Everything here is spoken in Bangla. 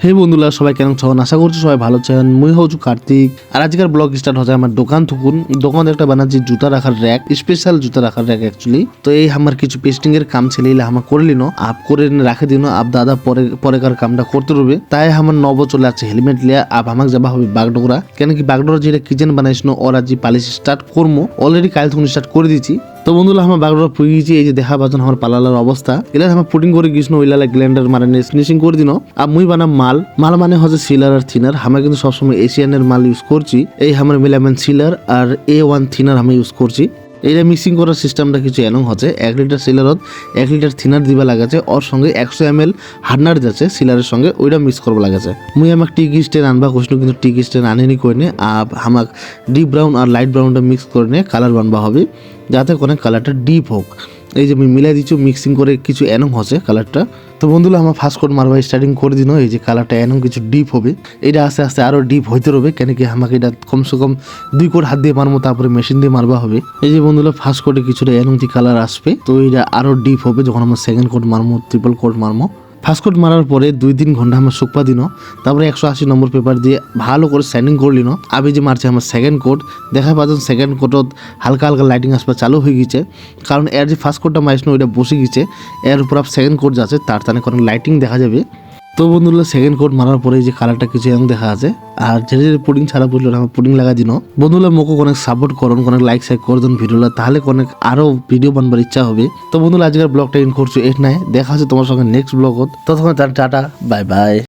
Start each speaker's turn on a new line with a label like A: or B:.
A: হে বন্ধুরা সবাই কেন ছন আশা করছি সবাই ভালো আছেন। মুই হচ্ছু কার্তিক আর আজকের ব্লগ স্টার্ট হচ্ছে আমার দোকান থুকুন। দোকান একটা বানাচ্ছি জুতা রাখার র্যাক, স্পেশাল জুতা রাখার র্যাক অ্যাকচুয়ালি। তো এই আমার কিছু পেস্টিং এর কাম ছিল, এলে আমার করে লিনো আপ করে রাখে দিনো। আপ দাদা পরেকার কামটা করতে রবে, তাই আমার নব চলে আছে হেলমেট লিয়া। আপ আমাকে যাবা হবে বাগডোগরা, কেন কি বাগডোগরা যেটা কিচেন বানাইছিল ওরা যে পালিশ স্টার্ট করবো অলরেডি কাল থেকে স্টার্ট করে দিচ্ছি। তো বন্ধুরা আমার বাগডোরা পুড়ে গেছি, এই যে দেখা পাচ্ছেন আমার পালালার অবস্থা। এলা আমার পুটিং করে গেছিল, ওইলা গ্ল্যান্ডার মারে ফিনিশিং করে দিন। আর মুই বানাম মাল মানে হচ্ছে সিলার আর থিনার। আমরা কিন্তু সবসময় এশিয়ানের মাল ইউজ করছি। এই আমার মিলামেন সিলার আর A1 থিনার আমি ইউজ করছি। এইটা মিক্সিং করার সিস্টেমটা কিছু এনং হচ্ছে। 1 লিটার সিলারত 1 লিটার থিনার দিবা লাগাছে, ওর সঙ্গে 100 ml হার্ডনার যাচ্ছে সিলারের সঙ্গে, ওইটা মিক্স করবা লাগাছে। মুই আমাকে টিক স্টেন আনবা কোশনো, কিন্তু টিক স্টেন আনেনি কইনে। আর আমাকে ডিপ ব্রাউন আর লাইট ব্রাউনটা মিক্স করে নিয়ে কালার বানবা হবে, যাতে কোনো কালারটা ডিপ হোক। এই যে আমি মিলাই দিচ্ছি মিক্সিং করে কিছু এনং হচ্ছে কালারটা। তো বন্ধুরা আমার ফার্স্ট কোট মারবা স্টার্টিং করে দিন। এই যে কালারটা এনং কিছু ডিপ হবে, এটা আস্তে আস্তে আরো ডিপ হইতে হবে, কেন কি আমাকে এটা কমসে কম 2 কোট হাত দিয়ে মারবো, তারপরে মেশিন দিয়ে মারবা হবে। এই যে বন্ধুরা ফার্স্ট কোটে কিছুটা এনং কালার আসবে, তো এটা আরো ডিপ হবে যখন আমরা সেকেন্ড কোট মারবো, ট্রিপল কোট মারবো। ফার্স্ট কোট মারার পরে 2-3 ঘন্টা আমার শুকপা দিন, তারপরে 180 নম্বর পেপার দিয়ে ভালো করে স্যান্ডিং করে নিন। আমি যে মারছি আমার সেকেন্ড কোট, দেখা পাচ্ছেন সেকেন্ড কোটত হালকা হালকা লাইটিং আসবা চালু হয়ে গেছে, কারণ এর যে ফার্স্ট কোটটা মারিস ওইটা বসে গেছে, এর উপর সেকেন্ড কোট যাচ্ছে, তার টানে কোনো লাইটিং দেখা যাবে। তো বন্ধুরা সেকেন্ড কোট মারার পরে যে কালারটা কিছু এরকম দেখা আছে, আর যেটা পুডিং ছাড়া পড়লো আমার পুডিং লাগা দিন। বন্ধুরা মোকে অনেক সাপোর্ট করুন, অনেক লাইক শেয়ার করে দেন ভিডিওটা, তাহলে অনেক আরো ভিডিও বানবার ইচ্ছা হবে। তো বন্ধুরা আজকের ব্লগটা ইন করছো এট নাই, দেখা হচ্ছে তোমার সঙ্গে নেক্সট ব্লগত। ততক্ষণ টাটা, বাই বাই।